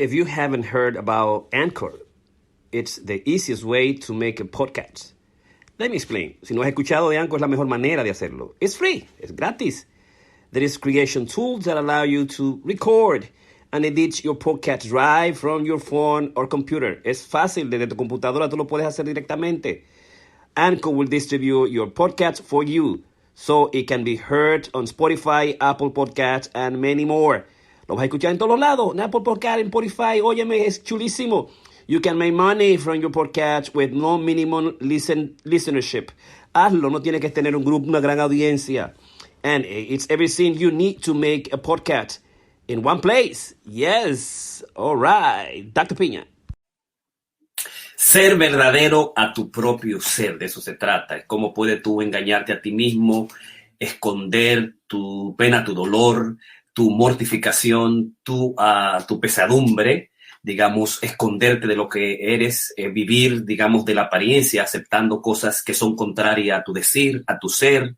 if you haven't heard about Anchor, it's the easiest way to make a podcast. Let me explain. Si no has escuchado de Anchor, es la mejor manera de hacerlo. It's free. Es gratis. There is creation tools that allow you to record and edit your podcast right from your phone or computer. Es fácil. Desde tu computadora tú lo puedes hacer directamente. Anchor will distribute your podcast for you so it can be heard on Spotify, Apple Podcasts, and many more. Lo vas a escuchar en todos lados. En Apple Podcasts, en Spotify. Óyeme, es chulísimo. You can make money from your podcast with no minimum listenership. Hazlo, no tienes que tener un grupo, una gran audiencia. And it's everything you need to make a podcast in one place. Yes. All right. Dr. Piña. Ser verdadero a tu propio ser, de eso se trata. Es cómo puedes tú engañarte a ti mismo, esconder tu pena, tu dolor, tu mortificación, tu pesadumbre, digamos, esconderte de lo que eres, vivir, digamos, de la apariencia, aceptando cosas que son contrarias a tu decir, a tu ser,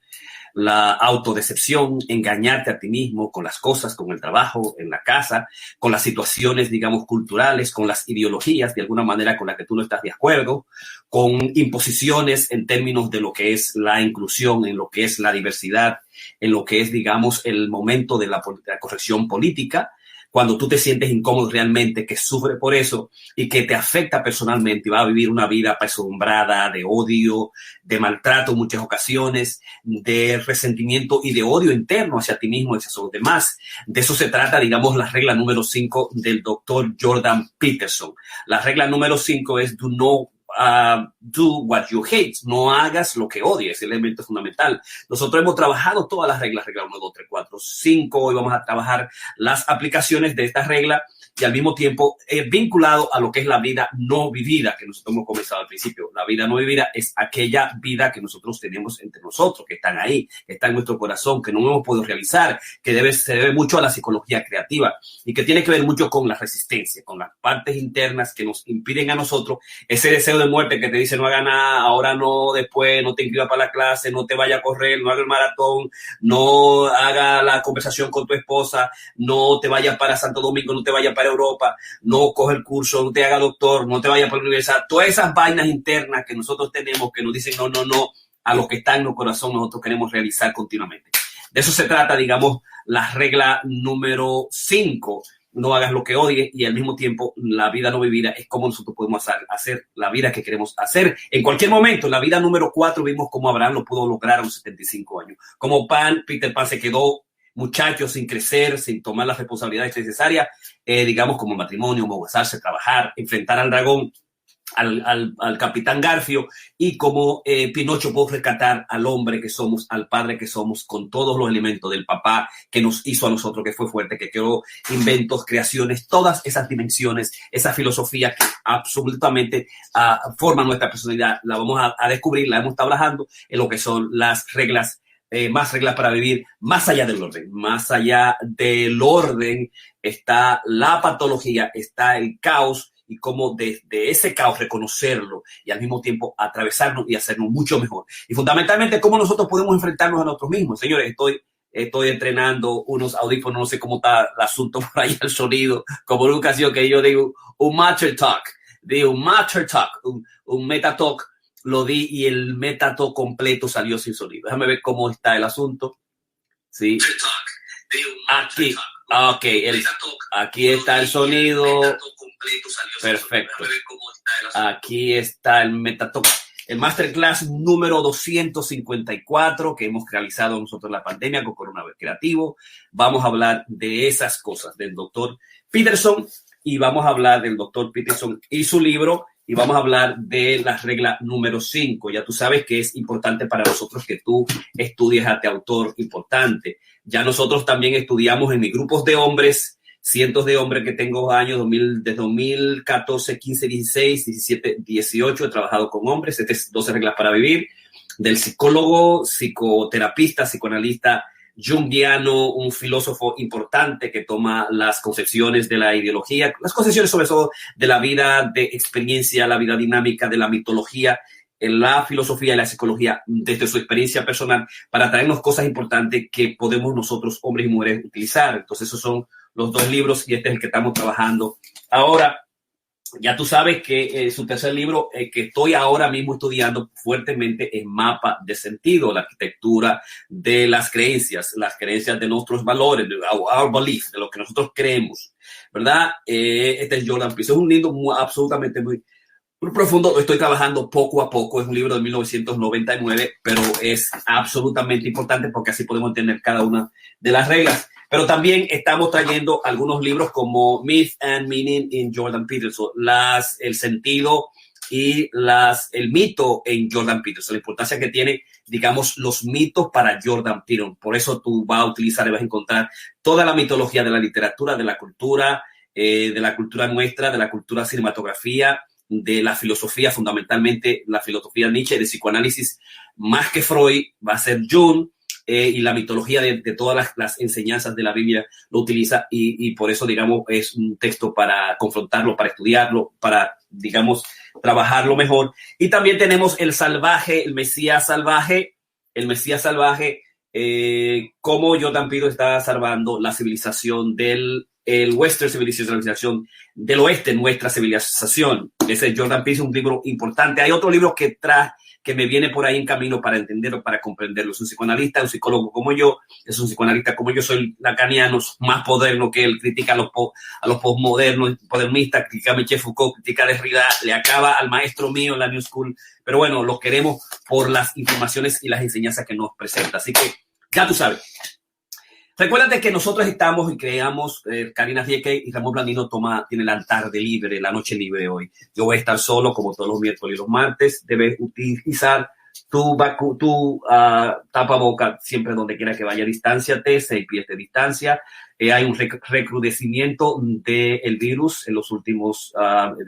la autodecepción, engañarte a ti mismo con las cosas, con el trabajo, en la casa, con las situaciones, digamos, culturales, con las ideologías, de alguna manera, con las que tú no estás de acuerdo, con imposiciones en términos de lo que es la inclusión, en lo que es la diversidad, en lo que es, digamos, el momento de la corrección política. Cuando tú te sientes incómodo realmente, que sufre por eso y que te afecta personalmente y vas a vivir una vida apesadumbrada de odio, de maltrato en muchas ocasiones, de resentimiento y de odio interno hacia ti mismo y hacia los demás. De eso se trata, digamos, la regla número 5 del doctor Jordan Peterson. La regla número 5 es do what you hate. No hagas lo que odies, es el elemento fundamental. Nosotros hemos trabajado todas las reglas, regla 1, 2, 3, 4, 5. Hoy vamos a trabajar las aplicaciones de esta regla y al mismo tiempo vinculado a lo que es la vida no vivida, que nosotros hemos comenzado al principio. La vida no vivida es aquella vida que nosotros tenemos entre nosotros, que están ahí, que está en nuestro corazón, que no hemos podido realizar, que se debe mucho a la psicología creativa y que tiene que ver mucho con la resistencia, con las partes internas que nos impiden a nosotros ese deseo de muerte que te dice no haga nada, ahora no, después no te inscribas para la clase, no te vaya a correr, no haga el maratón, no haga la conversación con tu esposa, no te vayas para Santo Domingo, no te vayas para Europa, no coge el curso, no te haga doctor, no te vayas para la universidad. Todas esas vainas internas que nosotros tenemos que nos dicen no, a lo que está en nuestro corazón nosotros queremos realizar continuamente. De eso se trata, digamos, la regla número 5. No hagas lo que odies y al mismo tiempo la vida no vivida es como nosotros podemos hacer la vida que queremos hacer en cualquier momento. La vida número 4 vimos cómo Abraham lo pudo lograr a los 75 años. Como Peter Pan se quedó muchacho sin crecer, sin tomar las responsabilidades necesarias, digamos como matrimonio, casarse, trabajar, enfrentar al dragón, al capitán Garfio, y como Pinocho pudo rescatar al hombre que somos, al padre que somos, con todos los elementos del papá que nos hizo a nosotros, que fue fuerte, que creó inventos, creaciones, todas esas dimensiones, esa filosofía que absolutamente forma nuestra personalidad. La vamos a descubrir, la hemos estado trabajando en lo que son las reglas, más reglas para vivir, más allá del orden. Más allá del orden está la patología, está el caos, y cómo desde ese caos reconocerlo y al mismo tiempo atravesarnos y hacernos mucho mejor. Y fundamentalmente, cómo nosotros podemos enfrentarnos a nosotros mismos. Señores, estoy entrenando unos audífonos, no sé cómo está el asunto por ahí, el sonido, como una ocasión que yo digo un Master Talk, un Meta Talk, lo di y el Meta Talk completo salió sin sonido. Déjame ver cómo está el asunto. Sí. Aquí. Ok, aquí está el sonido. Perfecto. Aquí está el Metatalk, el Masterclass número 254 que hemos realizado nosotros en la pandemia con Coronavirus Creativo. Vamos a hablar de esas cosas del doctor Peterson y vamos a hablar del doctor Peterson y su libro y vamos a hablar de la regla número 5. Ya tú sabes que es importante para nosotros que tú estudies a este autor importante. Ya nosotros también estudiamos en mis grupos de hombres, cientos de hombres que tengo años, desde 2014, 15, 16, 17, 18, he trabajado con hombres. Este es 12 reglas para vivir, del psicólogo, psicoterapista, psicoanalista junguiano, un filósofo importante que toma las concepciones de la ideología, las concepciones sobre todo de la vida de experiencia, la vida dinámica, de la mitología, en la filosofía y la psicología desde su experiencia personal para traernos cosas importantes que podemos nosotros, hombres y mujeres, utilizar. Entonces, esos son los 2 libros y este es el que estamos trabajando ahora. Ya tú sabes que su tercer libro, que estoy ahora mismo estudiando fuertemente, es Mapa de Sentido, la arquitectura de las creencias de nuestros valores, de our belief, de lo que nosotros creemos, ¿verdad? Este es Jordan Peterson. Es un libro absolutamente muy profundo. Lo estoy trabajando poco a poco. Es un libro de 1999, pero es absolutamente importante porque así podemos entender cada una de las reglas. Pero también estamos trayendo algunos libros como Myth and Meaning in Jordan Peterson, el sentido y el mito en Jordan Peterson, la importancia que tiene, digamos, los mitos para Jordan Peterson. Por eso tú vas a utilizar y vas a encontrar toda la mitología de la literatura, de la cultura nuestra, de la cultura cinematografía, de la filosofía, fundamentalmente la filosofía Nietzsche, de psicoanálisis, más que Freud, va a ser Jung. Y la mitología de todas las enseñanzas de la Biblia lo utiliza y por eso, digamos, es un texto para confrontarlo, para estudiarlo, para, digamos, trabajarlo mejor. Y también tenemos el Mesías salvaje, cómo Jordan Peterson está salvando la civilización del Western Civilization, del oeste, nuestra civilización. Ese es Jordan Peterson, un libro importante. Hay otro libro que me viene por ahí en camino para entenderlo, para comprenderlo. Es un psicoanalista, un psicólogo como yo, es un psicoanalista como yo, soy lacaniano, más moderno que él, critica a los postmodernos, modernistas, critica a Michel Foucault, critica a Derrida, le acaba al maestro mío en la New School, pero bueno, los queremos por las informaciones y las enseñanzas que nos presenta. Así que ya tú sabes. Recuérdate que nosotros estamos y creamos, Karina Rieke y Ramón Blandino tiene la tarde libre, la noche libre hoy. Yo voy a estar solo como todos los miércoles y los martes. Debes utilizar tu tapaboca siempre donde quiera que vaya. Distánciate, 6 pies de distancia. Hay un recrudecimiento del virus en las últimas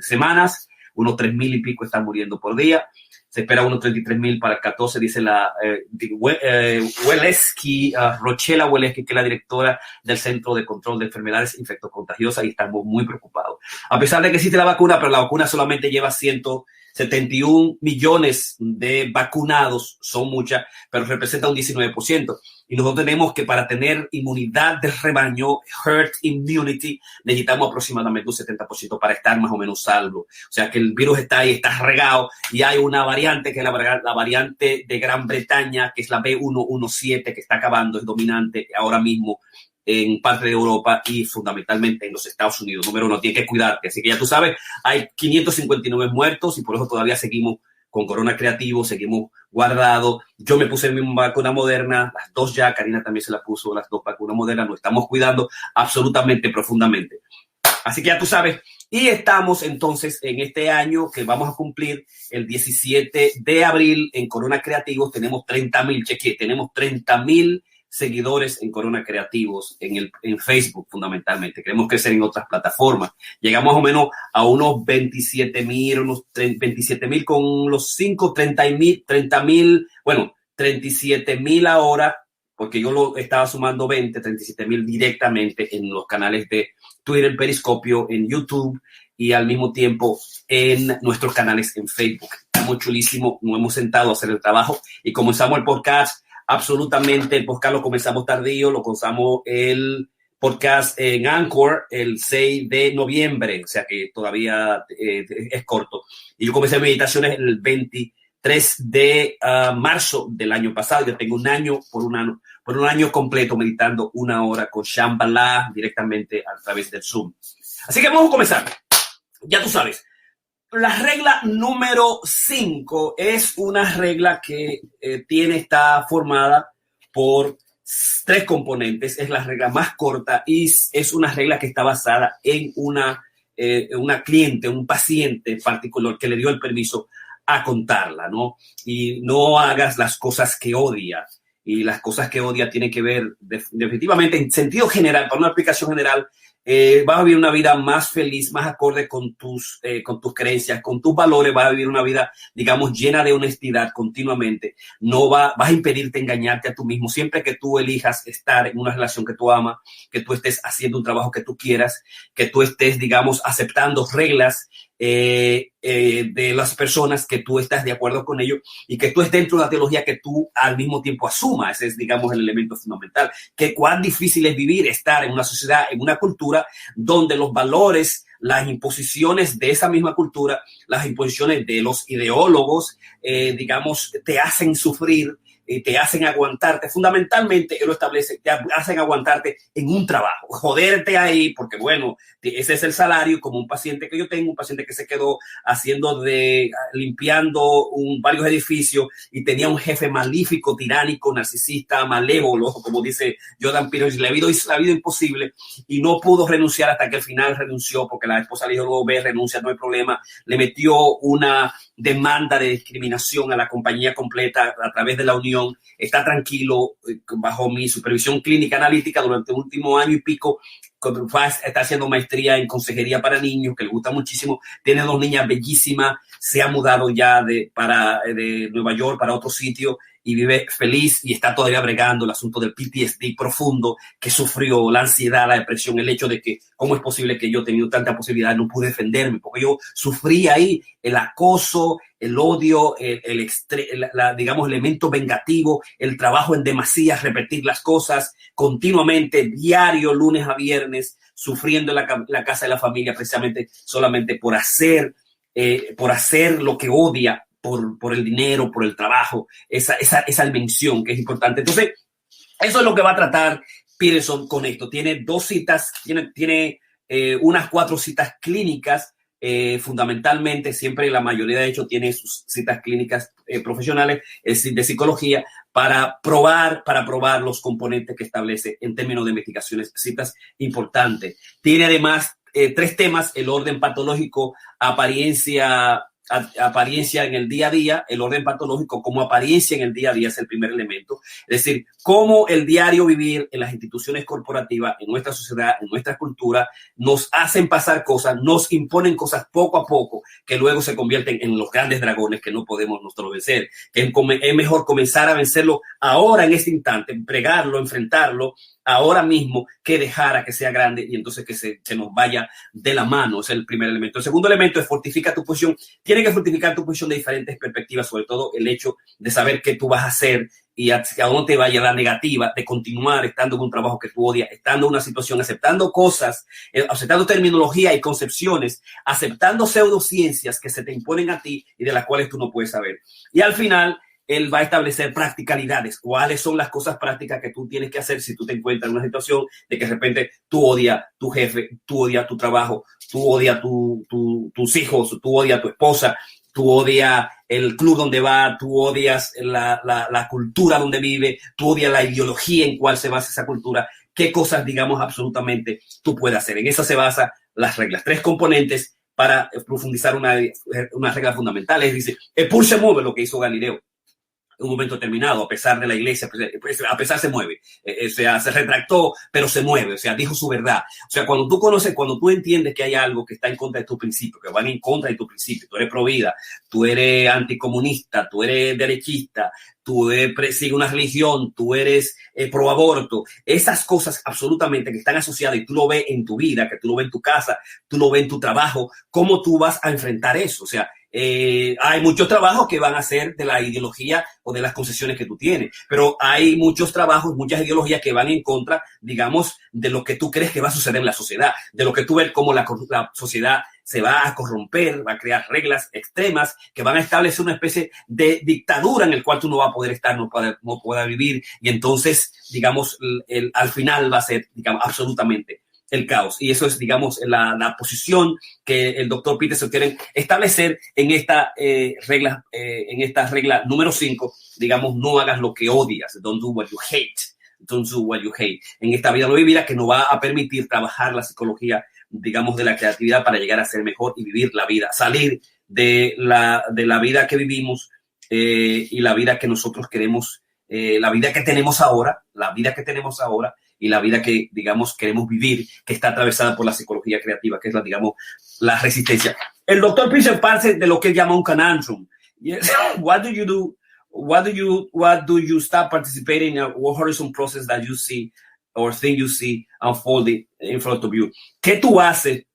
semanas. Unos 3,000 y pico están muriendo por día. Se espera unos 33,000 para el 14, dice la Rochela Weleski, que es la directora del Centro de Control de Enfermedades Infectocontagiosas, y estamos muy preocupados. A pesar de que existe la vacuna, pero la vacuna solamente lleva 171 millones de vacunados, son muchas, pero representa un 19%. Y nosotros tenemos que, para tener inmunidad de rebaño, herd immunity, necesitamos aproximadamente un 70% para estar más o menos salvo. O sea que el virus está ahí, está regado, y hay una variante que es la variante de Gran Bretaña, que es la B117, que está acabando, es dominante ahora mismo en parte de Europa y fundamentalmente en los Estados Unidos. Número 1, tiene que cuidarte. Así que ya tú sabes, hay 559 muertos y por eso todavía seguimos con Corona Creativo, seguimos guardados. Yo me puse mi vacuna Moderna, las 2 ya, Karina también se la puso, las 2 vacunas Moderna, nos estamos cuidando absolutamente, profundamente. Así que ya tú sabes, y estamos entonces en este año que vamos a cumplir el 17 de abril en Corona Creativos, tenemos 30,000, tenemos 30,000 seguidores en Corona Creativos en Facebook, fundamentalmente. Queremos crecer en otras plataformas. Llegamos más o menos a unos 27,000 con los 30,000, bueno, 37,000 ahora, porque yo lo estaba sumando 37,000 directamente en los canales de Twitter, Periscopio, en YouTube y al mismo tiempo en nuestros canales en Facebook. Estamos chulísimos, nos hemos sentado a hacer el trabajo y comenzamos el podcast. Absolutamente, el podcast lo comenzamos tardío, lo comenzamos el podcast en Anchor el 6 de noviembre, o sea que todavía es corto. Y yo comencé meditaciones el 23 de marzo del año pasado. Yo tengo un año, por un año completo meditando 1 hora con Shambhala directamente a través del Zoom. Así que vamos a comenzar. Ya tú sabes. La regla número 5 es una regla que está formada por 3 componentes. Es la regla más corta y es una regla que está basada en una cliente, un paciente particular que le dio el permiso a contarla, ¿no? Y no hagas las cosas que odias. Y las cosas que odia tienen que ver definitivamente en sentido general, para una aplicación general, vas a vivir una vida más feliz, más acorde con tus creencias, con tus valores, vas a vivir una vida, digamos, llena de honestidad continuamente. No vas a impedirte engañarte a tú mismo. Siempre que tú elijas estar en una relación que tú amas, que tú estés haciendo un trabajo que tú quieras, que tú estés, digamos, aceptando reglas de las personas, que tú estás de acuerdo con ello y que tú estés dentro de la teología que tú al mismo tiempo asumas. Ese es, digamos, el elemento fundamental. Que cuán difícil es vivir, estar en una sociedad, en una cultura donde los valores, las imposiciones de esa misma cultura, las imposiciones de los ideólogos, digamos, te hacen sufrir, te hacen aguantarte. Fundamentalmente, él lo establece, te hacen aguantarte en un trabajo, joderte ahí, porque bueno, ese es el salario, como un paciente que yo tengo, un paciente que se quedó limpiando varios edificios y tenía un jefe malífico, tiránico, narcisista, malévolo, como dice Jordan Peterson, le ha habido imposible y no pudo renunciar hasta que al final renunció, porque la esposa le dijo, luego ve, renuncia, no hay problema. Le metió una demanda de discriminación a la compañía completa a través de la unión. Está tranquilo bajo mi supervisión clínica analítica durante el último año y pico. Está haciendo maestría en consejería para niños, que le gusta muchísimo. Tiene 2 niñas bellísimas. Se ha mudado ya de Nueva York para otro sitio y vive feliz y está todavía bregando el asunto del PTSD profundo que sufrió, la ansiedad, la depresión, el hecho de que cómo es posible que yo teniendo tanta posibilidad no pude defenderme, porque yo sufrí ahí el acoso, el odio, digamos, elemento vengativo, el trabajo en demasía, repetir las cosas continuamente, diario, lunes a viernes, sufriendo en la casa de la familia precisamente solamente por hacer lo que odia, por el dinero, por el trabajo, esa dimensión que es importante. Entonces, eso es lo que va a tratar Peterson con esto. Tiene 2 citas, tiene unas 4 citas clínicas, fundamentalmente, siempre la mayoría de hecho tiene sus citas clínicas profesionales de psicología para probar los componentes que establece en términos de investigaciones, citas importantes. Tiene además 3 temas: el orden patológico, apariencia en el día a día. El orden patológico como apariencia en el día a día es el primer elemento. Es decir, cómo el diario vivir en las instituciones corporativas, en nuestra sociedad, en nuestra cultura, nos hacen pasar cosas, nos imponen cosas poco a poco, que luego se convierten en los grandes dragones que no podemos nosotros vencer. Que es mejor comenzar a vencerlo ahora, en este instante, pregarlo, enfrentarlo ahora mismo, que dejar a que sea grande y entonces que se nos vaya de la mano. Ese es el primer elemento. El segundo elemento es fortifica tu posición. Tiene que fortificar tu posición de diferentes perspectivas, sobre todo el hecho de saber qué tú vas a hacer y a dónde te vaya la negativa de continuar estando en un trabajo que tú odias, estando en una situación, aceptando cosas, aceptando terminología y concepciones, aceptando pseudociencias que se te imponen a ti y de las cuales tú no puedes saber. Y al final, él va a establecer practicalidades. ¿Cuáles son las cosas prácticas que tú tienes que hacer si tú te encuentras en una situación de que de repente tú odias a tu jefe, tú odias tu trabajo, tú odias tus hijos, tú odias a tu esposa, tú odias el club donde va, tú odias la cultura donde vive, tú odias la ideología en cual se basa esa cultura? ¿Qué cosas, digamos, absolutamente tú puedes hacer? En eso se basan las reglas. 3 componentes para profundizar una regla fundamental. Es decir, el pulso se mueve, lo que hizo Galileo en un momento determinado, a pesar de la iglesia, a pesar se mueve, o sea, se retractó, pero se mueve, o sea, dijo su verdad. O sea, cuando tú entiendes que hay algo que está en contra de tu principio, que van en contra de tu principio, tú eres pro vida, tú eres anticomunista, tú eres derechista, tú sigues una religión, tú eres pro aborto, esas cosas absolutamente que están asociadas y tú lo ves en tu vida, que tú lo ves en tu casa, tú lo ves en tu trabajo, ¿cómo tú vas a enfrentar eso? O sea, hay muchos trabajos que van a ser de la ideología o de las concesiones que tú tienes, pero hay muchos trabajos, muchas ideologías que van en contra, digamos, de lo que tú crees que va a suceder en la sociedad, de lo que tú ves como la sociedad se va a corromper, va a crear reglas extremas que van a establecer una especie de dictadura en el cual tú no vas a poder estar, no puedas vivir, y entonces, digamos, al final va a ser, digamos, absolutamente el caos. Y eso es, digamos, la posición que el doctor Peterson quiere establecer en esta regla número 5, digamos, no hagas lo que odias, don't do what you hate. Don't do what you hate. En esta vida no vivirá, que nos va a permitir trabajar la psicología, digamos, de la creatividad para llegar a ser mejor y vivir la vida, salir de la vida que vivimos y la vida que nosotros queremos, la vida que tenemos ahora y la vida que, digamos, queremos vivir, que está atravesada por la psicología creativa, que es la resistencia. El doctor Piso parte de lo que él llama un conundrum. Yes. What do you do? What do you start participating in a horizon process that you see or thing you see unfolding in front of you? ¿Qué tú haces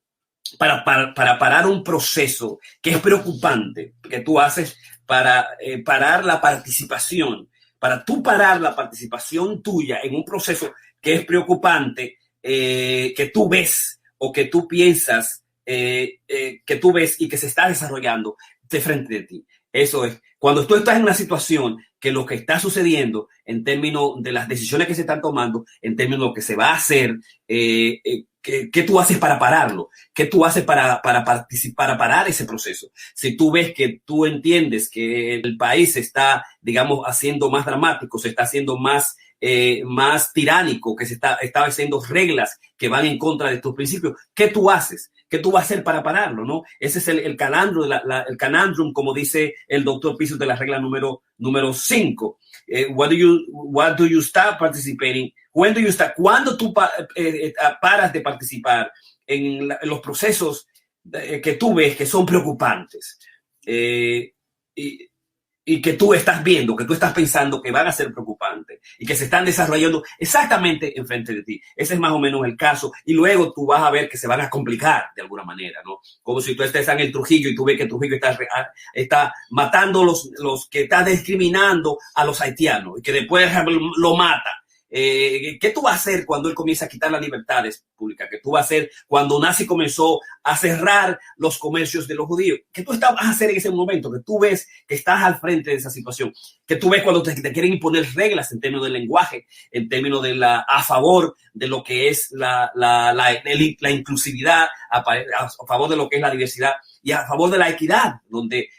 para parar un proceso que es preocupante? ¿Qué tú haces para parar la participación? Para tú parar la participación tuya en un proceso que es preocupante, que tú ves o que tú piensas, que tú ves y que se está desarrollando de frente de ti. Eso es, cuando tú estás en una situación que lo que está sucediendo en términos de las decisiones que se están tomando, en términos de lo que se va a hacer, ¿qué tú haces para pararlo? ¿Qué tú haces para participar, para parar ese proceso? Si tú ves que tú entiendes que el país se está, digamos, haciendo más dramático, se está haciendo más tiránico, que se está haciendo reglas que van en contra de tus principios, ¿qué tú haces? ¿Qué tú vas a hacer para pararlo? ¿No? Ese es el conundrum, como dice el doctor Piso de la regla número 5. What do you start participating? When do you start? ¿Cuándo tú paras de participar en los procesos que tú ves que son preocupantes? Y que tú estás viendo, que tú estás pensando que van a ser preocupantes y que se están desarrollando exactamente enfrente de ti. Ese es más o menos el caso. Y luego tú vas a ver que se van a complicar de alguna manera, ¿no? Como si tú estés en el Trujillo y tú ves que Trujillo está matando los que está discriminando a los haitianos y que después lo mata. ¿Qué tú vas a hacer cuando él comienza a quitar las libertades públicas? ¿Qué tú vas a hacer cuando Nazi comenzó a cerrar los comercios de los judíos? ¿Qué tú vas a hacer en ese momento? Que tú ves que estás al frente de esa situación. ¿Qué tú ves cuando te quieren imponer reglas en términos del lenguaje, en términos de a favor de lo que es la inclusividad, a favor de lo que es la diversidad y a favor de la equidad, donde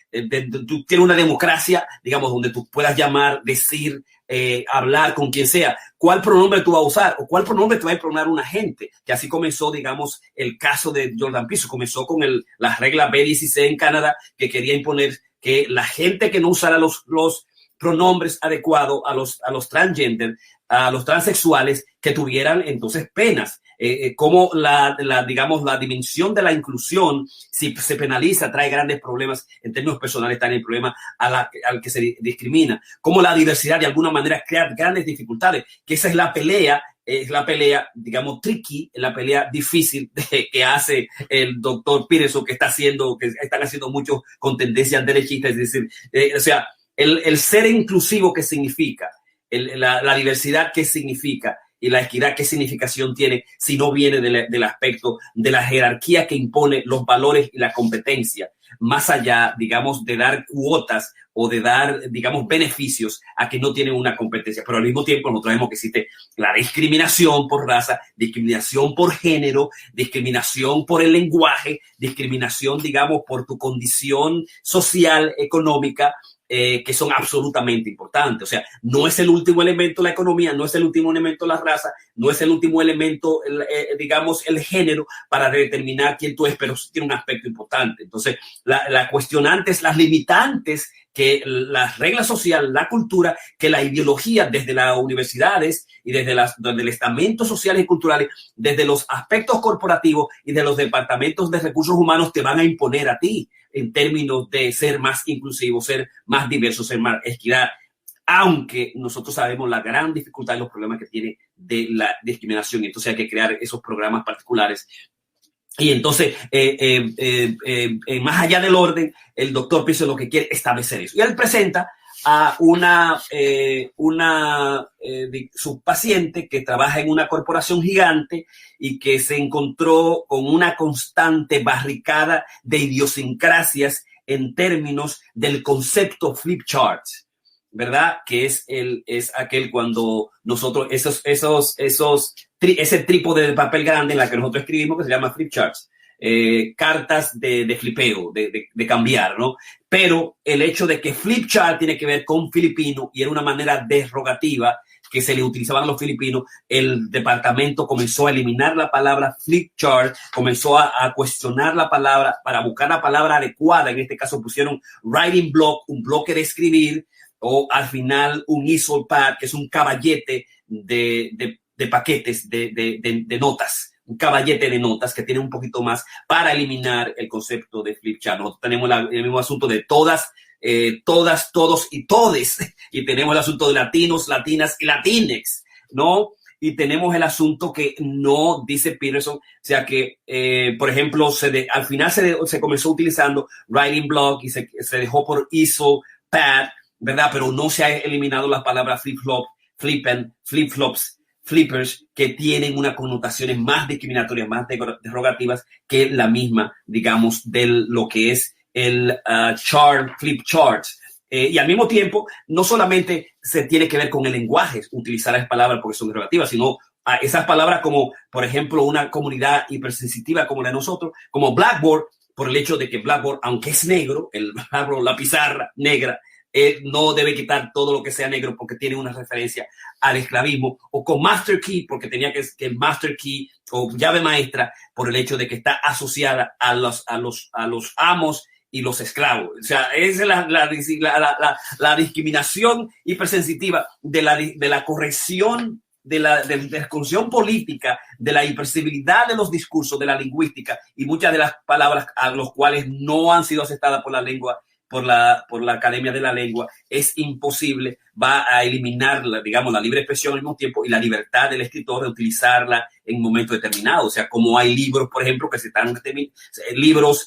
tú tienes una democracia, digamos, donde tú puedas llamar, decir, hablar con quien sea? ¿Cuál pronombre tú vas a usar? ¿O cuál pronombre te va a imponer un agente? Que así comenzó, digamos, el caso de Jordan Peterson. Comenzó con la regla B16 en Canadá, que quería imponer que la gente que no usara los pronombres adecuados a los transgender, a los transexuales, que tuvieran entonces penas. Como digamos, la dimensión de la inclusión, si se penaliza, trae grandes problemas en términos personales, trae el problema al que se discrimina. Como la diversidad de alguna manera crea grandes dificultades, que esa es la pelea, digamos, tricky, la pelea difícil que hace el doctor Peterson, que están haciendo muchos con tendencias derechistas. Es decir, o sea, el ser inclusivo, ¿qué significa? La diversidad, ¿qué significa? Y la equidad, ¿qué significación tiene si no viene del aspecto de la jerarquía que impone los valores y la competencia, más allá, digamos, de dar cuotas o de dar, digamos, beneficios a que no tienen una competencia? Pero al mismo tiempo nosotros vemos que existe la discriminación por raza, discriminación por género, discriminación por el lenguaje, discriminación, digamos, por tu condición social, económica, que son absolutamente importantes. O sea, no es el último elemento la economía, no es el último elemento la raza, no es el último elemento, digamos, el género para determinar quién tú eres, pero sí tiene un aspecto importante. Entonces, la cuestionante es las limitantes que la regla social, la cultura, que la ideología desde las universidades y desde el estamentos sociales y culturales, desde los aspectos corporativos y de los departamentos de recursos humanos te van a imponer a ti en términos de ser más inclusivo, ser más diverso, ser más equidad, aunque nosotros sabemos la gran dificultad y los problemas que tiene de la discriminación. Entonces hay que crear esos programas particulares. Y entonces, más allá del orden, el doctor Piso lo que quiere es establecer eso. Y él presenta a su paciente que trabaja en una corporación gigante y que se encontró con una constante barricada de idiosincrasias en términos del concepto flip chart, ¿verdad? Que es aquel cuando nosotros, ese trípode de papel grande en la que nosotros escribimos, que se llama flip charts. Cartas de flipeo, de cambiar, ¿no? Pero el hecho de que flip chart tiene que ver con filipino y era una manera derogativa que se le utilizaban a los filipinos, el departamento comenzó a eliminar la palabra flip chart, comenzó a cuestionar la palabra para buscar la palabra adecuada. En este caso pusieron writing block, un bloque de escribir, o al final un easel pad, que es un caballete de de paquetes de notas, un caballete de notas que tiene un poquito más para eliminar el concepto de flip chart. Nosotros tenemos el mismo asunto de todas, todos y todes, y tenemos el asunto de latinos, latinas y latinex, ¿no? Y tenemos el asunto que no dice Peterson, o sea que, por ejemplo, al final se comenzó utilizando writing block y se dejó por ISO, pad, ¿verdad? Pero no se ha eliminado las palabras flip-flop, flippen, flip-flops, flippers, que tienen unas connotaciones más discriminatorias, más derogativas que la misma, digamos, de lo que es el chart, flip charts. Y al mismo tiempo, no solamente se tiene que ver con el lenguaje, utilizar esas palabras porque son derogativas, sino esas palabras como, por ejemplo, una comunidad hipersensitiva como la de nosotros, como Blackboard, por el hecho de que Blackboard, aunque es negro, el Blackboard, la pizarra negra, no debe quitar todo lo que sea negro porque tiene una referencia al esclavismo, o con Master Key, porque tenía que el Master Key o llave maestra por el hecho de que está asociada a los amos y los esclavos. O sea, esa es la discriminación hipersensitiva de la corrección, de la corrección política, de la hipersensibilidad de los discursos, de la lingüística y muchas de las palabras a los cuales no han sido aceptadas por la lengua, por la Academia de la Lengua. Es imposible, va a eliminar, digamos, la libre expresión al mismo tiempo y la libertad del escritor de utilizarla en un momento determinado. O sea, como hay libros, por ejemplo, que se están, libros,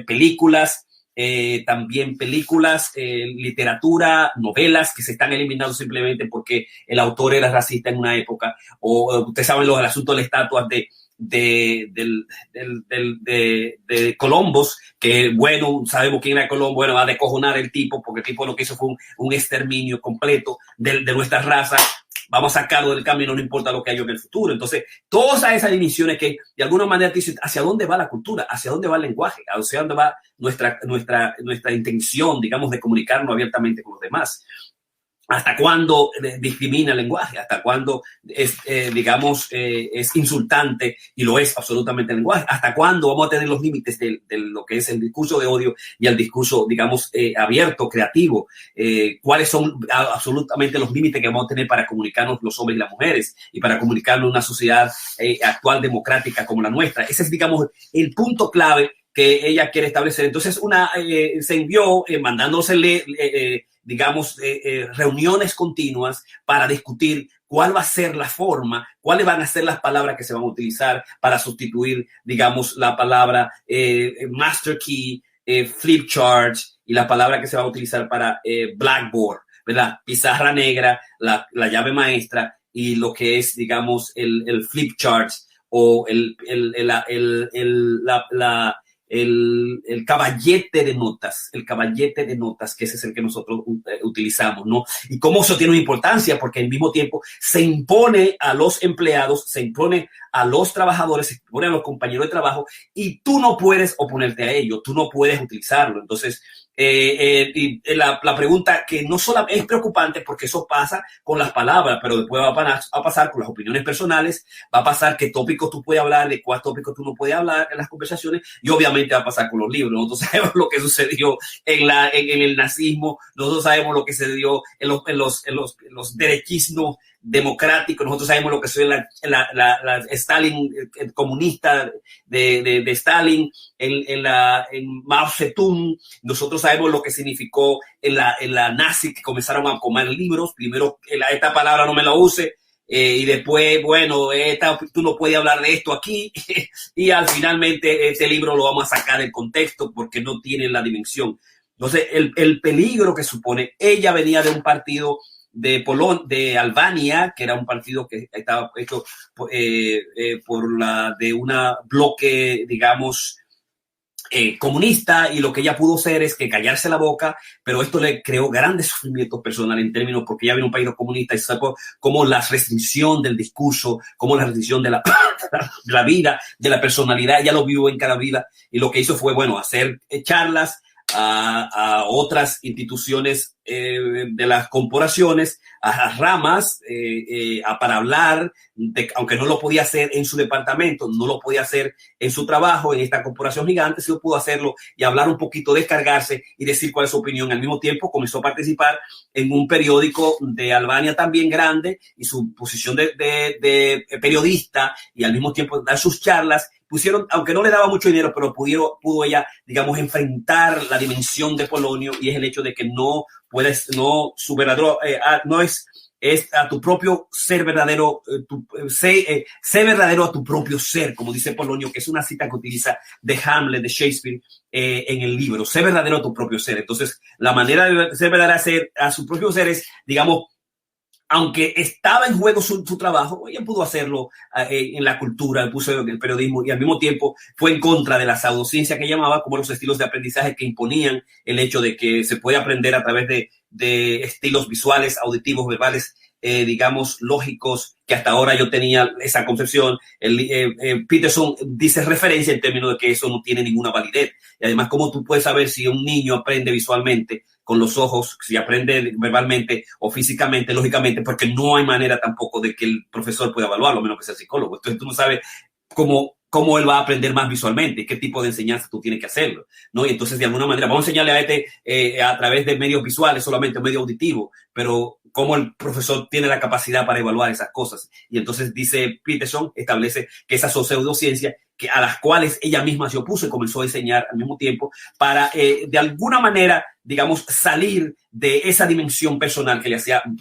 películas, también películas, literatura, novelas que se están eliminando simplemente porque el autor era racista en una época, o ustedes saben el asunto de las estatuas de Columbus, que bueno, sabemos quién era Colombo, bueno, va a descojonar el tipo, porque el tipo lo que hizo fue un exterminio completo de nuestra raza. Vamos a sacarlo del camino, no importa lo que haya en el futuro. Entonces, todas esas dimensiones que de alguna manera te dicen hacia dónde va la cultura, hacia dónde va el lenguaje, hacia dónde va nuestra intención, digamos, de comunicarnos abiertamente con los demás. ¿Hasta cuándo discrimina el lenguaje? ¿Hasta cuándo es, es insultante? Y lo es absolutamente el lenguaje. ¿Hasta cuándo vamos a tener los límites de lo que es el discurso de odio y el discurso, digamos, abierto, creativo? ¿Cuáles son absolutamente los límites que vamos a tener para comunicarnos los hombres y las mujeres y para comunicarnos en una sociedad actual democrática como la nuestra? Ese es, digamos, el punto clave que ella quiere establecer. Entonces, se envió mandándosele reuniones continuas para discutir cuál va a ser la forma, cuáles van a ser las palabras que se van a utilizar para sustituir, digamos, la palabra Master Key, Flip Charts y la palabra que se va a utilizar para Blackboard, ¿verdad? Pizarra negra, la llave maestra y lo que es, digamos, el Flip Charts o el caballete de notas, que ese es el que nosotros utilizamos, ¿no? Y cómo eso tiene una importancia, porque al mismo tiempo se impone a los empleados, se impone a los trabajadores, se impone a los compañeros de trabajo, y tú no puedes oponerte a ello, tú no puedes utilizarlo. Entonces, la pregunta que no solo es preocupante porque eso pasa con las palabras, pero después va a pasar con las opiniones personales, va a pasar qué tópicos tú puedes hablar, de cuál tópicos tú no puedes hablar en las conversaciones, y obviamente va a pasar con los libros. Nosotros sabemos lo que sucedió en el nazismo, nosotros sabemos lo que sucedió en los derechismos democráticos, nosotros sabemos lo que sucedió en la Stalin, el comunista de Stalin, en Mao Zedong. Nosotros sabemos lo que significó en la nazi, que comenzaron a comer libros. Primero, esta palabra no me la use, y después, bueno, tú no puedes hablar de esto aquí, y finalmente este libro lo vamos a sacar del contexto porque no tiene la dimensión. Entonces, el peligro que supone, ella venía de un partido de Albania, que era un partido que estaba hecho de una bloque, digamos, comunista, y lo que ella pudo hacer es que callarse la boca, pero esto le creó grandes sufrimientos personales en términos, porque ella viene de un país comunista y sabe cómo la restricción del discurso, cómo la restricción de la vida, de la personalidad, ella lo vivió en cada vida, y lo que hizo fue, bueno, hacer charlas, a otras instituciones de las corporaciones, a ramas, para hablar, aunque no lo podía hacer en su departamento, no lo podía hacer en su trabajo, en esta corporación gigante, sí pudo hacerlo y hablar un poquito, descargarse y decir cuál es su opinión. Al mismo tiempo comenzó a participar en un periódico de Albania también grande, y su posición de periodista, y al mismo tiempo dar sus charlas, pusieron, aunque no le daba mucho dinero, pero pudo ella, digamos, enfrentar la dimensión de Polonio, y es el hecho de que su verdadero, no es a tu propio ser verdadero, sé verdadero a tu propio ser, como dice Polonio, que es una cita que utiliza de Hamlet, de Shakespeare, en el libro. Sé verdadero a tu propio ser. Entonces, la manera de ser verdadero a su propio ser es, digamos, aunque estaba en juego su trabajo, ella pudo hacerlo en la cultura, puso en el periodismo, y al mismo tiempo fue en contra de la pseudociencia que llamaba, como los estilos de aprendizaje que imponían el hecho de que se puede aprender a través de estilos visuales, auditivos, verbales, digamos, lógicos, que hasta ahora yo tenía esa concepción. Peterson dice referencia en términos de que eso no tiene ninguna validez. Y además, ¿cómo tú puedes saber si un niño aprende visualmente con los ojos, si aprende verbalmente o físicamente, lógicamente? Porque no hay manera tampoco de que el profesor pueda evaluarlo, a menos que sea psicólogo. Entonces tú no sabes cómo él va a aprender más visualmente, qué tipo de enseñanza tú tienes que hacerlo, ¿no? Y entonces, de alguna manera, vamos a enseñarle a a través de medios visuales, solamente medio auditivo, pero cómo el profesor tiene la capacidad para evaluar esas cosas. Y entonces dice Peterson, establece que esas son pseudociencias a las cuales ella misma se opuso y comenzó a enseñar al mismo tiempo para, de alguna manera, digamos, salir de esa dimensión personal que le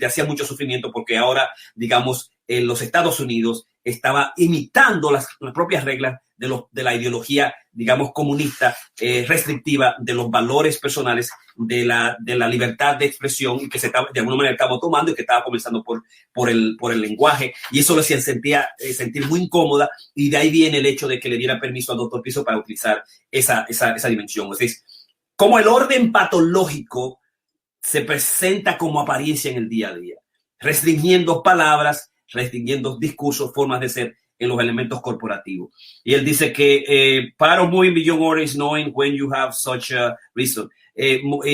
hacía mucho sufrimiento, porque ahora, digamos, en los Estados Unidos estaba imitando las propias reglas de la ideología, digamos, comunista, restrictiva, de los valores personales, de la libertad de expresión, y que de alguna manera estaba tomando, y que estaba comenzando por el lenguaje, y eso le hacía sentir muy incómoda, y de ahí viene el hecho de que le diera permiso al doctor Piso para utilizar esa dimensión. Es decir, como el orden patológico se presenta como apariencia en el día a día, restringiendo palabras, restringiendo discursos, formas de ser en los elementos corporativos. Y él dice que part of moving beyond order is knowing when you have such a reason.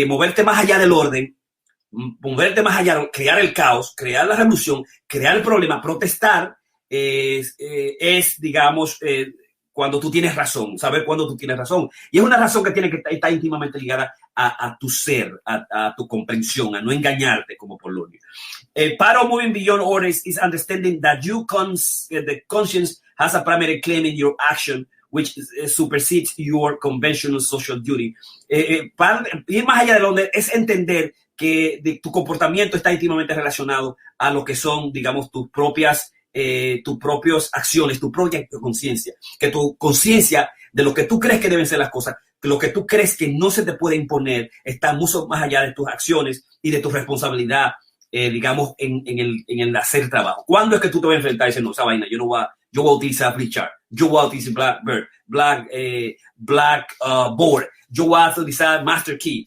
Moverte más allá del orden, moverte más allá, crear el caos, crear la revolución, crear el problema, protestar, es digamos, cuando tú tienes razón, saber cuándo tú tienes razón. Y es una razón que tiene que estar íntimamente ligada a tu ser, a tu comprensión, a no engañarte, como Polonio. Part of moving beyond orders is understanding that the conscience has a primary claim in your action, which supersedes your conventional social duty. Ir más allá del orden es entender que tu comportamiento está íntimamente relacionado a lo que son, digamos, tus propias acciones, tu propia conciencia, que tu conciencia de lo que tú crees que deben ser las cosas, que lo que tú crees que no se te puede imponer, está mucho más allá de tus acciones y de tu responsabilidad, digamos, en el hacer trabajo. ¿Cuándo es que tú te vas a enfrentar y dices, no, esa vaina, yo voy a utilizar Flipchart, yo voy a utilizar Blackboard, yo voy a utilizar Master Key,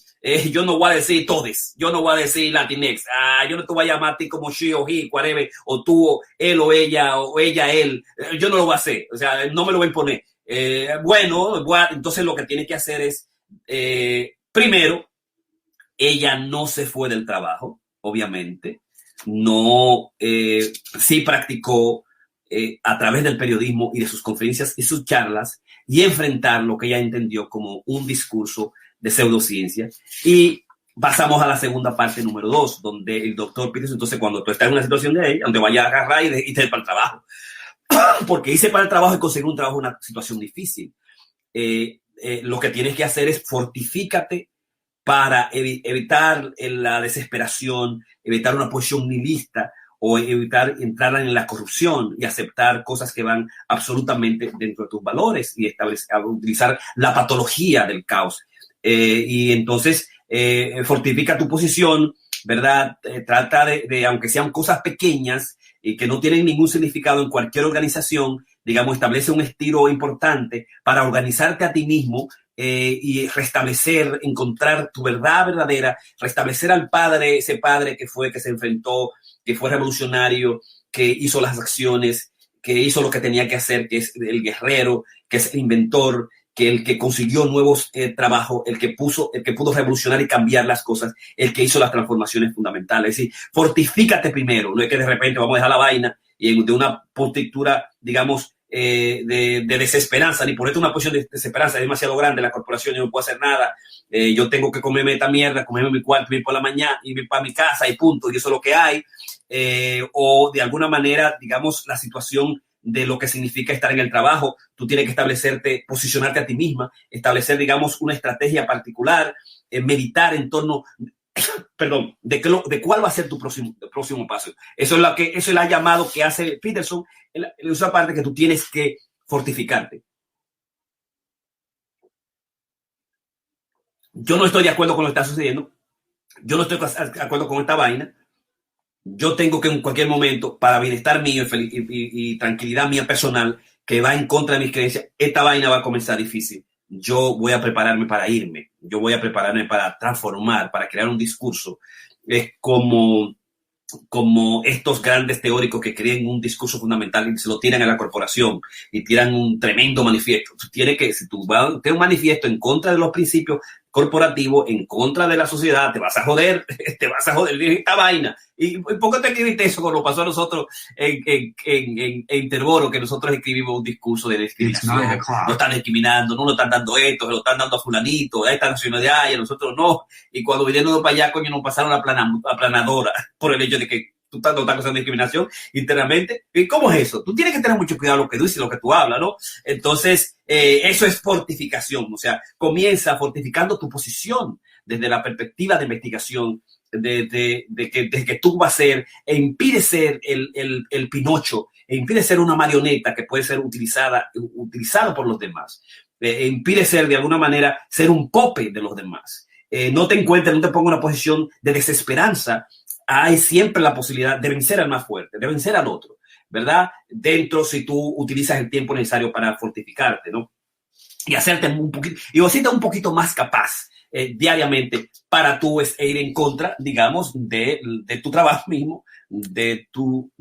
yo no voy a decir todes, yo no voy a decir Latinx, yo no te voy a llamar a ti como she o he, whatever, o tú, o él o ella, él, yo no lo voy a hacer, o sea, no me lo voy a imponer. Entonces lo que tiene que hacer es, primero, ella no se fue del trabajo, obviamente, no, sí practicó a través del periodismo y de sus conferencias y sus charlas, y enfrentar lo que ella entendió como un discurso de pseudociencia. Y pasamos a la segunda parte, número 2, donde el doctor Peterson, entonces, cuando tú estás en una situación de ahí, donde vaya a agarrar y te para el trabajo, porque irse para el trabajo y conseguir un trabajo es una situación difícil. Lo que tienes que hacer es fortifícate para evitar la desesperación, evitar una posición nihilista, o evitar entrar en la corrupción y aceptar cosas que van absolutamente dentro de tus valores, y utilizar la patología del caos. Y entonces fortifica tu posición, ¿verdad? Trata de, aunque sean cosas pequeñas y que no tienen ningún significado en cualquier organización, digamos, establece un estilo importante para organizarte a ti mismo, y restablecer, encontrar tu verdad verdadera, restablecer al padre, ese padre que se enfrentó, que fue revolucionario, que hizo las acciones, que hizo lo que tenía que hacer, que es el guerrero, que es el inventor, que el que consiguió nuevos trabajos, el que pudo revolucionar y cambiar las cosas, el que hizo las transformaciones fundamentales. Es decir, fortifícate primero, no es que de repente vamos a dejar la vaina y de una postura, digamos, de desesperanza, ni ponerte una posición de desesperanza, es demasiado grande la corporación, yo no puedo hacer nada, yo tengo que comerme esta mierda, comerme mi cuarto, ir por la mañana, ir para mi casa y punto, y eso es lo que hay, o de alguna manera, digamos, la situación de lo que significa estar en el trabajo, tú tienes que establecerte, posicionarte a ti misma, establecer, digamos, una estrategia particular, meditar en torno, perdón, de cuál va a ser tu próximo paso. Eso es el llamado que hace Peterson, esa parte que tú tienes que fortificarte. Yo no estoy de acuerdo con lo que está sucediendo, yo no estoy de acuerdo con esta vaina. Yo tengo que en cualquier momento, para bienestar mío y tranquilidad mía personal, que va en contra de mis creencias, esta vaina va a comenzar difícil. Yo voy a prepararme para irme, yo voy a prepararme para transformar, para crear un discurso. Es como estos grandes teóricos que creen un discurso fundamental y se lo tiran a la corporación y tiran un tremendo manifiesto. Si tú vas a tener un manifiesto en contra de los principios corporativos, en contra de la sociedad, te vas a joder esta vaina. ¿Y por qué te escribiste eso? Como lo pasó a nosotros en Interboro, que nosotros escribimos un discurso de discriminación, no están discriminando, no nos están dando esto, se lo están dando a fulanito, a esta nacionalidad y a nosotros no. Y cuando vinieron para allá, coño, nos pasaron la aplanadora por el hecho de que tú estás causando discriminación internamente. ¿Y cómo es eso? Tú tienes que tener mucho cuidado lo que tú dices, lo que tú hablas, ¿no? Entonces, eso es fortificación, o sea, comienza fortificando tu posición desde la perspectiva de investigación, de que tú vas a ser, e impide ser el Pinocho, e impide ser una marioneta que puede ser utilizada por los demás, impide ser de alguna manera ser un pope de los demás. No te encuentres, no te pongas en una posición de desesperanza. Hay siempre la posibilidad de vencer al más fuerte, de vencer al otro, ¿verdad? Dentro, si tú utilizas el tiempo necesario para fortificarte, ¿no? Y hacerte un poquito más capaz diariamente para tú ir en contra, digamos, de tu trabajo mismo, de tu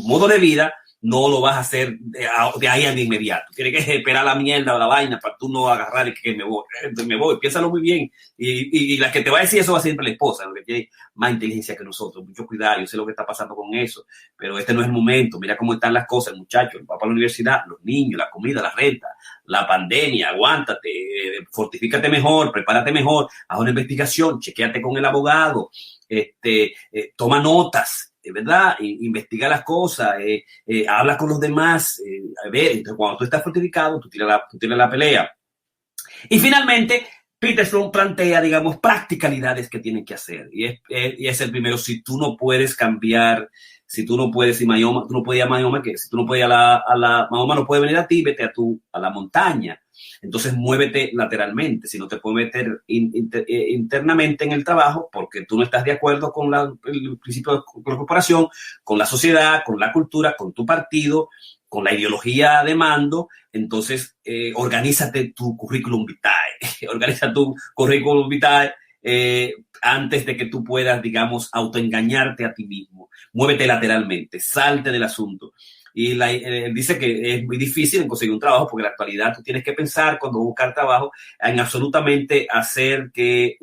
modo de vida. No lo vas a hacer de ahí al inmediato. Tienes que esperar la mierda o la vaina para tú no agarrar y que me voy. Piénsalo muy bien. Y la que te va a decir eso va a ser siempre la esposa, que tiene más inteligencia que nosotros. Mucho cuidado, yo sé lo que está pasando con eso, pero este no es el momento. Mira cómo están las cosas, muchachos. Va para la universidad, los niños, la comida, la renta, la pandemia. Aguántate, fortifícate mejor, prepárate mejor, haz una investigación, chequéate con el abogado, toma notas, ¿verdad? Investiga las cosas, habla con los demás, a ver, entonces cuando tú estás fortificado, tú tienes la pelea. Y finalmente, Peterson plantea, digamos, practicalidades que tienen que hacer. Y es el primero, si tú no puedes cambiar, si tú no puedes, si Mahoma, tú no puedes ir a Mahoma, que si tú no puedes ir Mahoma no puede venir a ti, vete a la montaña. Entonces muévete lateralmente, si no te puedes meter internamente en el trabajo porque tú no estás de acuerdo con el principio de corporación, con la sociedad, con la cultura, con tu partido, con la ideología de mando. Entonces organízate tu currículum vitae, organiza tu currículum vitae antes de que tú puedas, digamos, autoengañarte a ti mismo. Muévete lateralmente, salte del asunto. Y dice que es muy difícil conseguir un trabajo porque en la actualidad tú tienes que pensar cuando buscar trabajo en absolutamente hacer que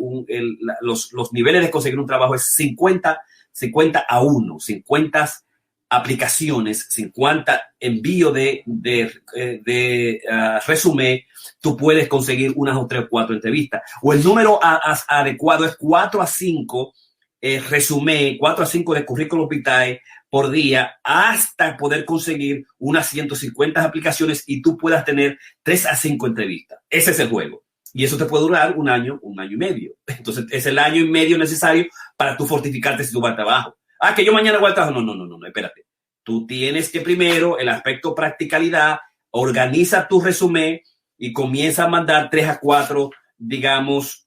los niveles de conseguir un trabajo es 50 a 1, 50 aplicaciones, 50 envío de resumen, tú puedes conseguir unas o 3 o 4 entrevistas. O el número adecuado es 4 a 5 resumen, 4 a 5 de currículum vitae por día hasta poder conseguir unas 150 aplicaciones y tú puedas tener 3 a 5 entrevistas. Ese es el juego. Y eso te puede durar un año y medio. Entonces, es el año y medio necesario para tú fortificarte si tú vas al trabajo. Que yo mañana voy al trabajo. No, espérate. Tú tienes que primero, el aspecto practicalidad, organiza tu resumen y comienza a mandar 3 a 4, digamos,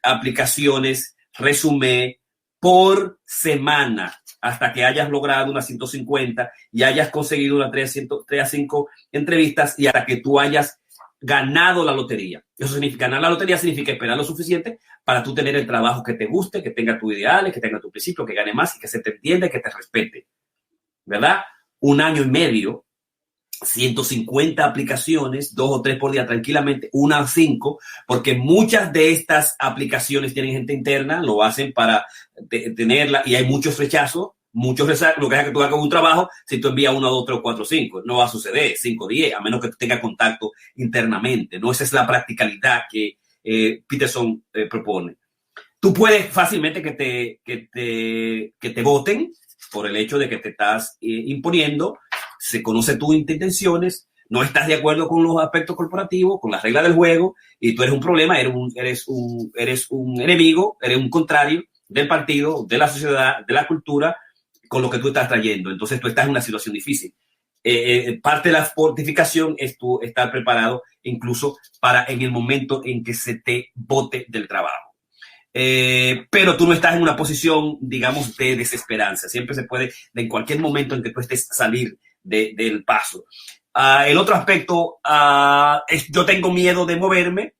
aplicaciones, resumen por semana hasta que hayas logrado unas 150 y hayas conseguido unas 3 a 5 entrevistas y hasta que tú hayas ganado la lotería. Eso significa, ganar la lotería significa esperar lo suficiente para tú tener el trabajo que te guste, que tenga tus ideales, que tenga tu principio, que gane más y que se te entienda y que te respete, ¿verdad? Un año y medio 150 aplicaciones, 2 o 3 por día tranquilamente, 1 a 5, porque muchas de estas aplicaciones tienen gente interna, lo hacen para tenerla y hay muchos rechazos, lo que es que tú hagas un trabajo, si tú envías 1, 2, 3, 4, 5, no va a suceder 5, 10, a menos que tú tengas contacto internamente, ¿no? Esa es la practicalidad que Peterson propone. Tú puedes fácilmente que te voten por el hecho de que te estás imponiendo, se conoce tus intenciones, no estás de acuerdo con los aspectos corporativos, con las reglas del juego, y tú eres un problema, eres un enemigo, eres un contrario del partido, de la sociedad, de la cultura, con lo que tú estás trayendo. Entonces tú estás en una situación difícil. Parte de la fortificación es tú estar preparado incluso para en el momento en que se te bote del trabajo. Pero tú no estás en una posición, digamos, de desesperanza. Siempre se puede, en cualquier momento en que tú estés, salir del paso. El otro aspecto es yo tengo miedo de moverme.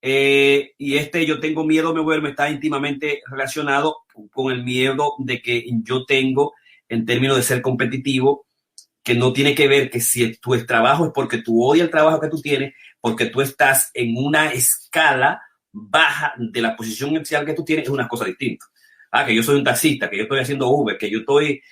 Y yo tengo miedo de moverme está íntimamente relacionado con el miedo de que yo tengo en términos de ser competitivo, que no tiene que ver que si tu trabajo es porque tú odias el trabajo que tú tienes, porque tú estás en una escala baja de la posición inicial que tú tienes, es una cosa distinta. Que yo soy un taxista, que yo estoy haciendo Uber, que yo estoy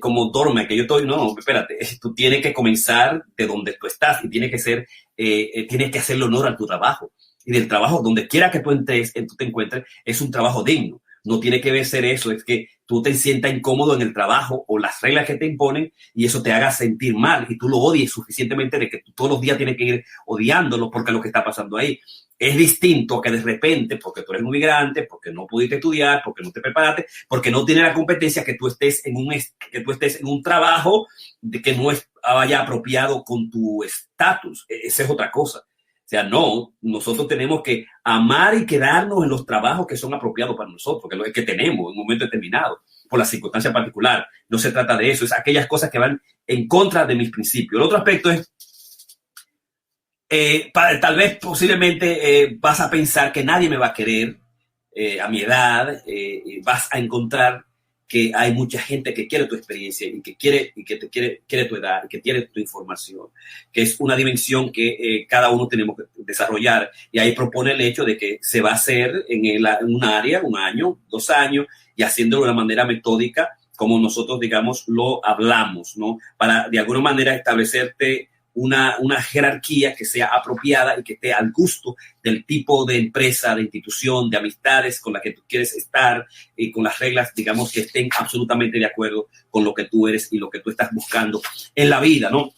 como dorme, que yo estoy... No, espérate, tú tienes que comenzar de donde tú estás y tienes que hacerle honor a tu trabajo. Y del trabajo, donde quiera que tú te encuentres, es un trabajo digno. No tiene que ser eso, es que tú te sientas incómodo en el trabajo o las reglas que te imponen y eso te haga sentir mal y tú lo odies suficientemente de que tú todos los días tienes que ir odiándolo porque es lo que está pasando ahí. Es distinto que de repente, porque tú eres un migrante, porque no pudiste estudiar, porque no te preparaste, porque no tienes la competencia, que tú estés en un trabajo de que no vaya apropiado con tu estatus. Esa es otra cosa. O sea, no, nosotros tenemos que amar y quedarnos en los trabajos que son apropiados para nosotros, que es lo que tenemos en un momento determinado, por la circunstancia particular. No se trata de eso, es aquellas cosas que van en contra de mis principios. El otro aspecto es, tal vez posiblemente vas a pensar que nadie me va a querer a mi edad, vas a encontrar que hay mucha gente que quiere tu experiencia y que quiere tu edad y que quiere tu información, que es una dimensión que cada uno tenemos que desarrollar. Y ahí propone el hecho de que se va a hacer en un área, 1 año, 2 años, y haciéndolo de una manera metódica, como nosotros, digamos, lo hablamos, ¿no? Para, de alguna manera, establecerte una jerarquía que sea apropiada y que esté al gusto del tipo de empresa, de institución, de amistades con la que tú quieres estar y con las reglas, digamos, que estén absolutamente de acuerdo con lo que tú eres y lo que tú estás buscando en la vida, ¿no?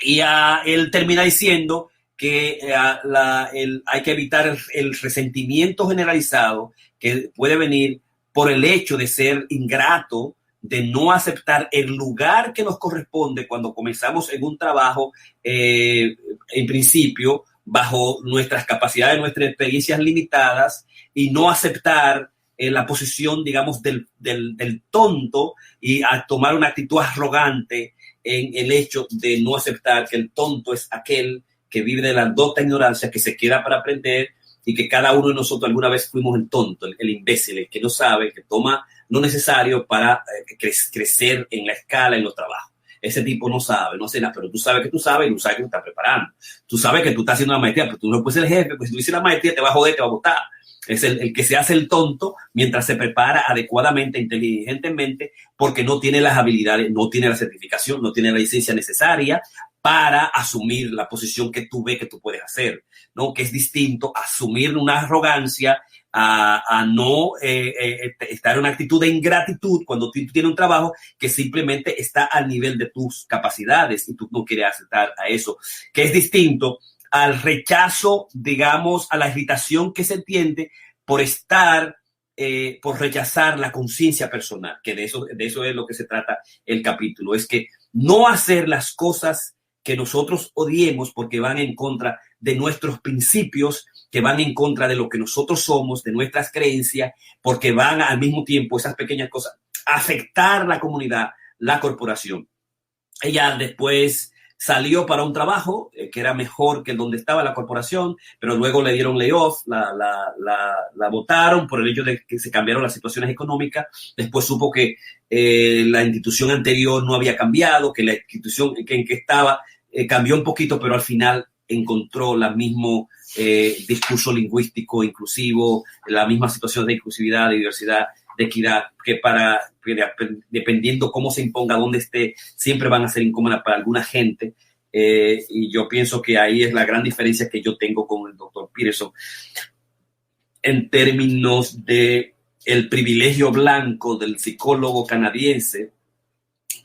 Y él termina diciendo que hay que evitar el resentimiento generalizado que puede venir por el hecho de ser ingrato, de no aceptar el lugar que nos corresponde cuando comenzamos en un trabajo, en principio, bajo nuestras capacidades, nuestras experiencias limitadas, y no aceptar la posición, digamos, del tonto y a tomar una actitud arrogante en el hecho de no aceptar que el tonto es aquel que vive de la aldota ignorancia, que se queda para aprender y que cada uno de nosotros alguna vez fuimos el tonto, el imbécil, el que no sabe, el que toma lo necesario para crecer en la escala, en los trabajos. Ese tipo no sabe, no hace nada, pero tú sabes que tú sabes y tú sabes que tú estás preparando. Tú sabes que tú estás haciendo una maestría, pero tú no puedes ser el jefe, pues si tú hiciste la maestría te va a joder, te va a botar. Es el que se hace el tonto mientras se prepara adecuadamente, inteligentemente, porque no tiene las habilidades, no tiene la certificación, no tiene la licencia necesaria para asumir la posición que tú ves que tú puedes hacer, ¿no? Que es distinto asumir una arrogancia a no estar en una actitud de ingratitud cuando tú tienes un trabajo que simplemente está al nivel de tus capacidades y tú no quieres aceptar a eso, que es distinto al rechazo, digamos, a la irritación que se entiende por por rechazar la conciencia personal, que de eso es lo que se trata el capítulo, es que no hacer las cosas que nosotros odiemos porque van en contra de nuestros principios, que van en contra de lo que nosotros somos, de nuestras creencias, porque van al mismo tiempo esas pequeñas cosas a afectar la comunidad, la corporación. Ella después salió para un trabajo que era mejor que donde estaba la corporación, pero luego le dieron layoff, la votaron por el hecho de que se cambiaron las situaciones económicas. Después supo que la institución anterior no había cambiado, que la institución en que estaba cambió un poquito, pero al final encontró el mismo discurso lingüístico inclusivo, la misma situación de inclusividad, de diversidad, de equidad, que dependiendo cómo se imponga, donde esté, siempre van a ser incómodas para alguna gente. Y yo pienso que ahí es la gran diferencia que yo tengo con el doctor Peterson en términos de el privilegio blanco del psicólogo canadiense,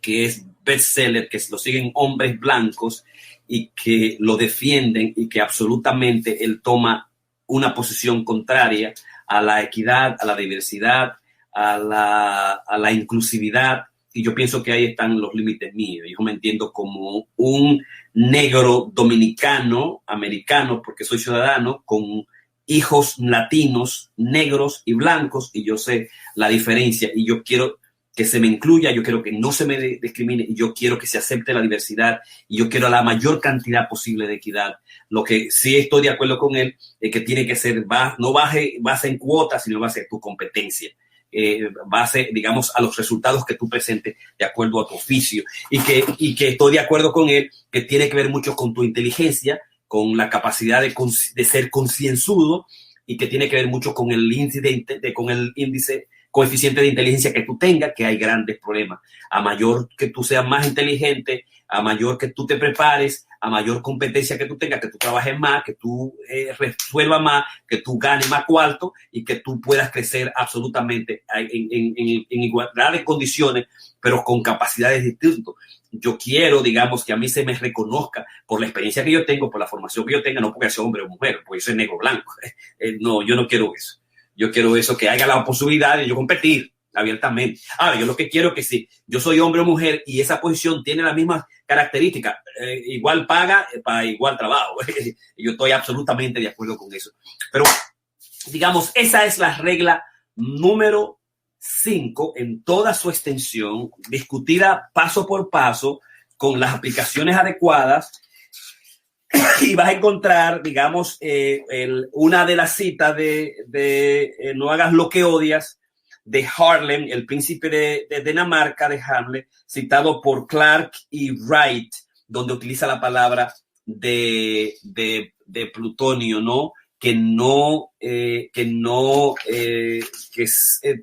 que es bestseller, que lo siguen hombres blancos y que lo defienden, y que absolutamente él toma una posición contraria a la equidad, a la diversidad, a la inclusividad. Y yo pienso que ahí están los límites míos. Yo me entiendo como un negro dominicano, americano, porque soy ciudadano, con hijos latinos, negros y blancos, y yo sé la diferencia, y yo quiero que se me incluya, yo quiero que no se me discrimine, y yo quiero que se acepte la diversidad, y yo quiero la mayor cantidad posible de equidad. Lo que sí estoy de acuerdo con él es que tiene que ser, no base en cuotas, sino base en tu competencia. Base, digamos, a los resultados que tú presentes de acuerdo a tu oficio, y que estoy de acuerdo con él, que tiene que ver mucho con tu inteligencia, con la capacidad de ser concienzudo, y que tiene que ver mucho con el índice coeficiente de inteligencia que tú tengas, que hay grandes problemas. A mayor que tú seas más inteligente, a mayor que tú te prepares, a mayor competencia que tú tengas, que tú trabajes más, que tú resuelvas más, que tú ganes más cuarto, y que tú puedas crecer absolutamente en igualdad de condiciones, pero con capacidades distintas. Yo quiero, digamos, que a mí se me reconozca por la experiencia que yo tengo, por la formación que yo tenga, no porque sea hombre o mujer, porque yo soy negro o blanco. No, yo no quiero eso. Yo quiero eso, que haya la posibilidad de yo competir abiertamente. Ahora, yo lo que quiero es que si yo soy hombre o mujer y esa posición tiene las mismas características, igual paga para igual trabajo. Yo estoy absolutamente de acuerdo con eso. Pero, digamos, esa es la regla número 5 en toda su extensión, discutida paso por paso, con las aplicaciones adecuadas. Y vas a encontrar, digamos, una de las citas de No hagas lo que odias, de Harlem, el príncipe de Dinamarca, de Hamlet, citado por Clark y Wright, donde utiliza la palabra de plutonio, ¿no?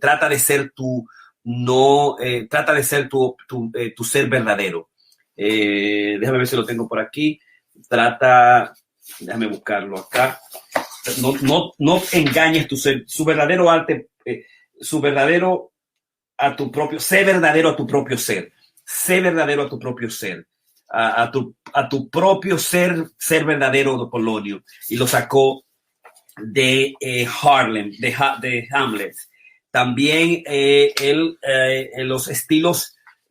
Trata de ser tu ser verdadero. Déjame ver si lo tengo por aquí. Déjame buscarlo acá. No engañes su verdadero arte, sé verdadero a tu propio ser. Sé verdadero a tu propio ser. A tu propio ser verdadero de Polonio. Y lo sacó de Harlem, de Hamlet. También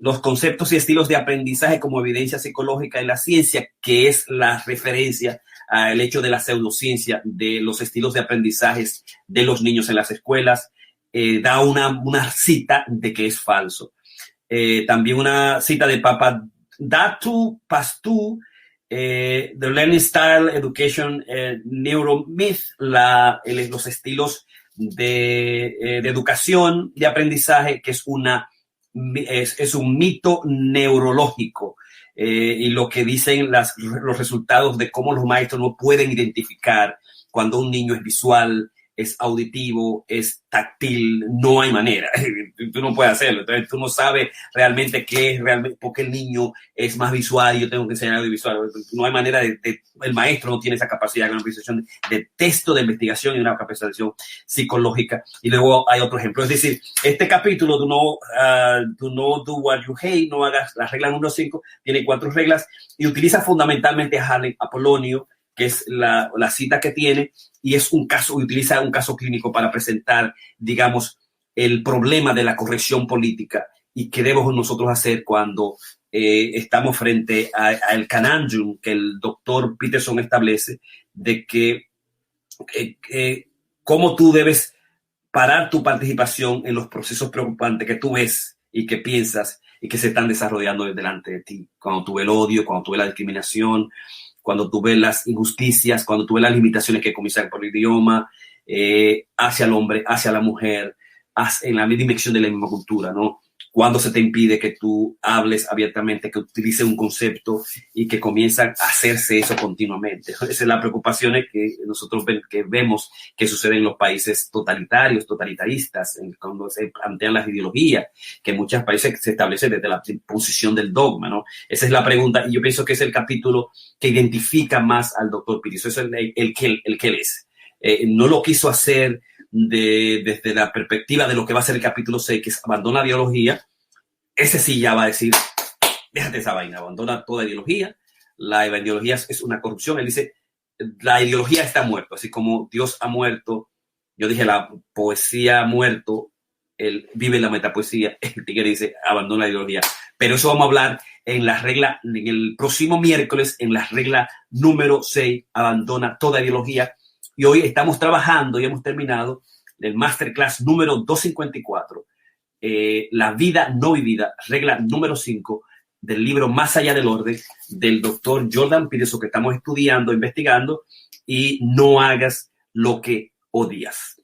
los conceptos y estilos de aprendizaje como evidencia psicológica en la ciencia, que es la referencia al hecho de la pseudociencia de los estilos de aprendizaje de los niños en las escuelas, da una cita de que es falso. También una cita de Papadatu Pastou, The Learning Style Education Neuromyth, los estilos de educación, de aprendizaje, que es un mito neurológico, y lo que dicen los resultados de cómo los maestros no pueden identificar cuando un niño es visual, es auditivo, es táctil. No hay manera. Tú no puedes hacerlo. Entonces tú no sabes realmente por qué el niño es más visual y yo tengo que enseñar audiovisual. No hay manera el maestro no tiene esa capacidad de organización de texto, de investigación y una capacitación psicológica. Y luego hay otro ejemplo. Es decir, este capítulo, do not do what you hate, no hagas, la regla número 5, tiene 4 reglas y utiliza fundamentalmente a Harlem, a Polonio, que es la cita que tiene, y utiliza un caso clínico para presentar, digamos, el problema de la corrección política y qué debemos nosotros hacer cuando estamos frente al conundrum que el doctor Peterson establece de que cómo tú debes parar tu participación en los procesos preocupantes que tú ves y que piensas y que se están desarrollando delante de ti. Cuando tú ves el odio, cuando tú ves la discriminación, cuando tú ves las injusticias, cuando tú ves las limitaciones que comienzan por el idioma, hacia el hombre, hacia la mujer, en la misma dimensión de la misma cultura, ¿no? Cuando se te impide que tú hables abiertamente, que utilices un concepto y que comienzan a hacerse eso continuamente. Esa es la preocupación que nosotros vemos que sucede en los países totalitarios, totalitaristas, cuando se plantean las ideologías, que en muchos países se establece desde la posición del dogma, ¿no? Esa es la pregunta y yo pienso que es el capítulo que identifica más al doctor Pires. Eso es el que él es. No lo quiso hacer desde la perspectiva de lo que va a ser el capítulo 6, que es abandona la ideología. Ese sí ya va a decir, déjate esa vaina, abandona toda ideología. La ideología es una corrupción. Él dice, la ideología está muerta, así como Dios ha muerto. Yo dije, la poesía ha muerto, él vive la metapoesía. El tigre dice, abandona la ideología. Pero eso vamos a hablar en la regla, en el próximo miércoles, en la regla número 6, abandona toda ideología. Y hoy estamos trabajando y hemos terminado el masterclass número 254, la vida no vivida, regla número 5 del libro Más allá del orden, del doctor Jordan Peterson, que estamos estudiando, investigando, y no hagas lo que odias.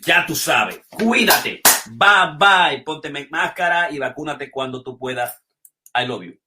Ya tú sabes, cuídate, bye bye, ponte máscara y vacúnate cuando tú puedas. I love you.